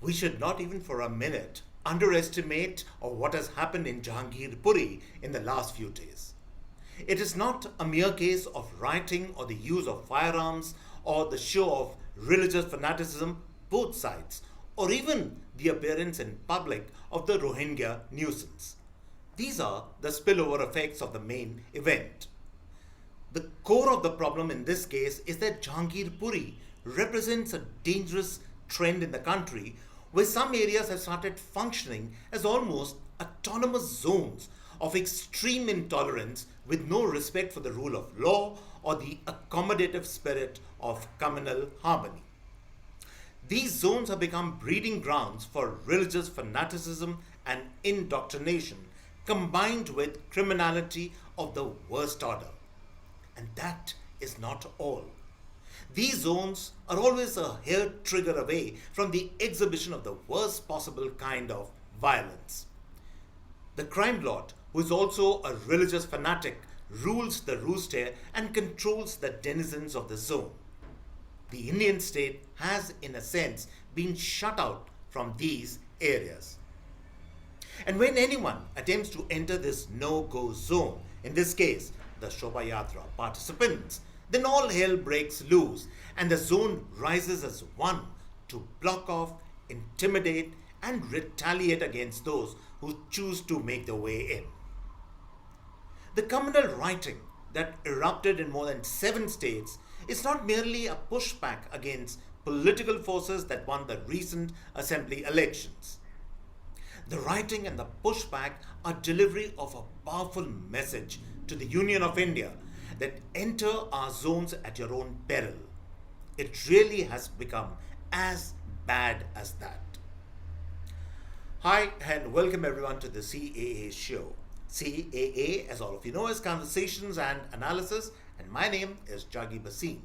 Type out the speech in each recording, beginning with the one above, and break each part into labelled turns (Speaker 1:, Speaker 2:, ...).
Speaker 1: We should not even for a minute underestimate what has happened in Jahangirpuri in the last few days. It is not a mere case of rioting or the use of firearms or the show of religious fanaticism, both sides, or even the appearance in public of the Rohingya nuisance. These are the spillover effects of the main event. The core of the problem in this case is that Jahangirpuri represents a dangerous trend in the country where some areas have started functioning as almost autonomous zones of extreme intolerance with no respect for the rule of law or the accommodative spirit of communal harmony. These zones have become breeding grounds for religious fanaticism and indoctrination combined with criminality of the worst order. And that is not all. These zones are always a hair trigger away from the exhibition of the worst possible kind of violence. The crime lord, who is also a religious fanatic, rules the roost here and controls the denizens of the zone. The Indian state has, in a sense, been shut out from these areas. And when anyone attempts to enter this no-go zone, in this case, the Shobha Yatra participants, then all hell breaks loose and the zone rises as one to block off, intimidate, and retaliate against those who choose to make their way in. The communal rioting that erupted in more than 7 states is not merely a pushback against political forces that won the recent assembly elections. The rioting and the pushback are delivery of a powerful message to the Union of India that enter our zones at your own peril. It really has become as bad as that. Hi and welcome everyone to the CAA show. CAA, as all of you know, is Conversations and Analysis, and my name is Juggi Bhasin.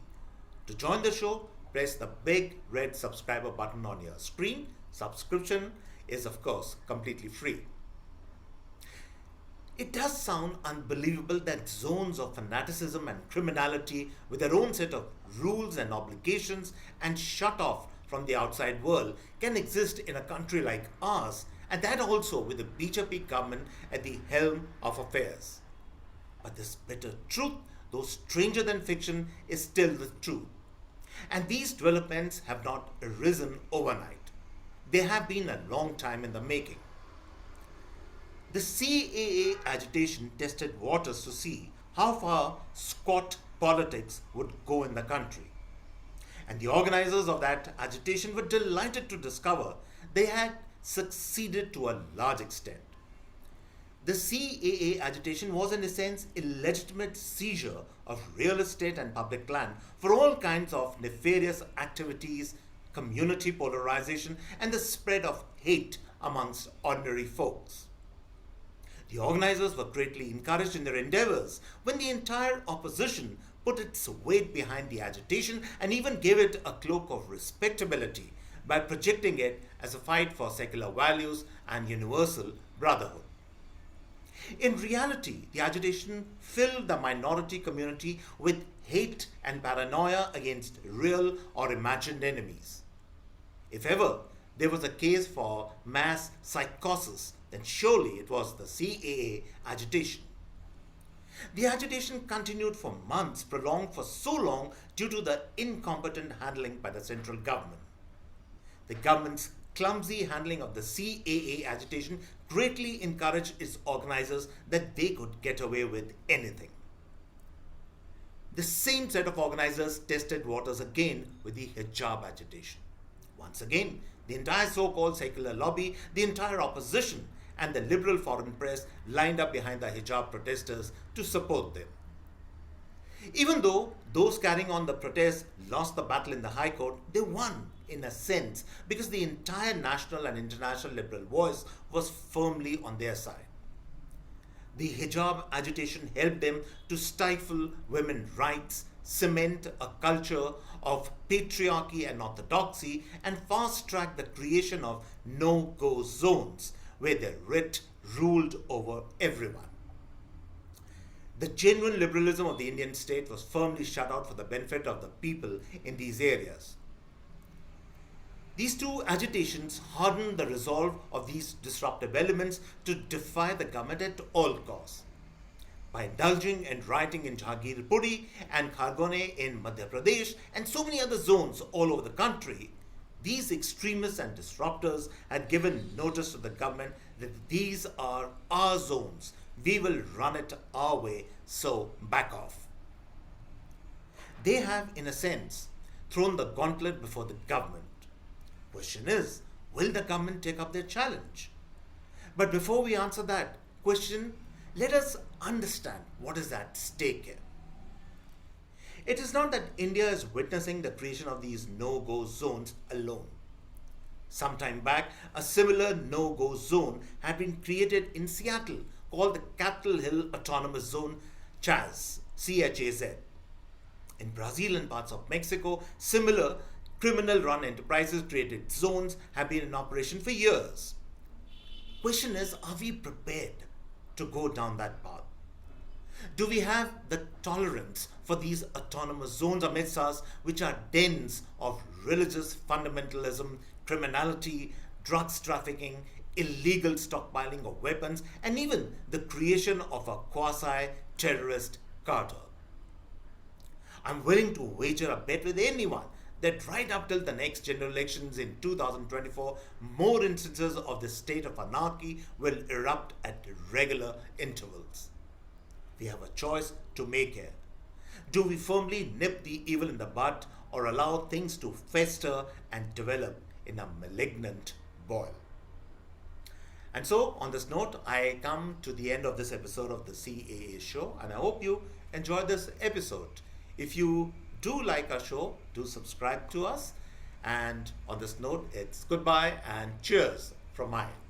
Speaker 1: To join the show, press the big red subscriber button on your screen. Subscription is, of course, completely free. It does sound unbelievable that zones of fanaticism and criminality with their own set of rules and obligations and shut off from the outside world can exist in a country like ours, and that also with the BJP government at the helm of affairs. But this bitter truth, though stranger than fiction, is still the truth. And these developments have not arisen overnight. They have been a long time in the making. The CAA agitation tested waters to see how far squat politics would go in the country. And the organizers of that agitation were delighted to discover they had succeeded to a large extent. The CAA agitation was in a sense a legitimate seizure of real estate and public land for all kinds of nefarious activities, community polarization, and the spread of hate amongst ordinary folks. The organizers were greatly encouraged in their endeavors when the entire opposition put its weight behind the agitation and even gave it a cloak of respectability by projecting it as a fight for secular values and universal brotherhood. In reality, the agitation filled the minority community with hate and paranoia against real or imagined enemies. If ever there was a case for mass psychosis, then surely it was the CAA agitation. The agitation continued for months, prolonged for so long due to the incompetent handling by the central government. The government's clumsy handling of the CAA agitation greatly encouraged its organizers that they could get away with anything. The same set of organizers tested waters again with the hijab agitation. Once again, the entire so-called secular lobby, the entire opposition, and the liberal foreign press lined up behind the hijab protesters to support them. Even though those carrying on the protests lost the battle in the High Court, they won in a sense because the entire national and international liberal voice was firmly on their side. The hijab agitation helped them to stifle women's rights, cement a culture of patriarchy and orthodoxy, and fast-track the creation of no-go zones where the writ ruled over everyone. The genuine liberalism of the Indian state was firmly shut out for the benefit of the people in these areas. These two agitations hardened the resolve of these disruptive elements to defy the government at all costs. By indulging in rioting in Jahangirpuri and Khargone in Madhya Pradesh and so many other zones all over the country, these extremists and disruptors had given notice to the government that these are our zones. We will run it our way, so back off. They have, in a sense, thrown the gauntlet before the government. Question is, will the government take up their challenge? But before we answer that question, let us understand what is at stake here. It is not that India is witnessing the creation of these no-go zones alone. Some time back, a similar no-go zone had been created in Seattle called the Capitol Hill Autonomous Zone, CHAZ, C-H-A-Z. In Brazil and parts of Mexico, similar criminal-run enterprises created zones have been in operation for years. Question is, are we prepared to go down that path? Do we have the tolerance for these autonomous zones amidst us, which are dens of religious fundamentalism, criminality, drugs trafficking, illegal stockpiling of weapons, and even the creation of a quasi-terrorist cartel? I'm willing to wager a bet with anyone that right up till the next general elections in 2024, more instances of this state of anarchy will erupt at regular intervals. We have a choice to make here. Do we firmly nip the evil in the bud or allow things to fester and develop in a malignant boil? And so, on this note, I come to the end of this episode of the CAA show, and I hope you enjoyed this episode. If you do like our show, do subscribe to us. And on this note, it's goodbye and cheers from my end.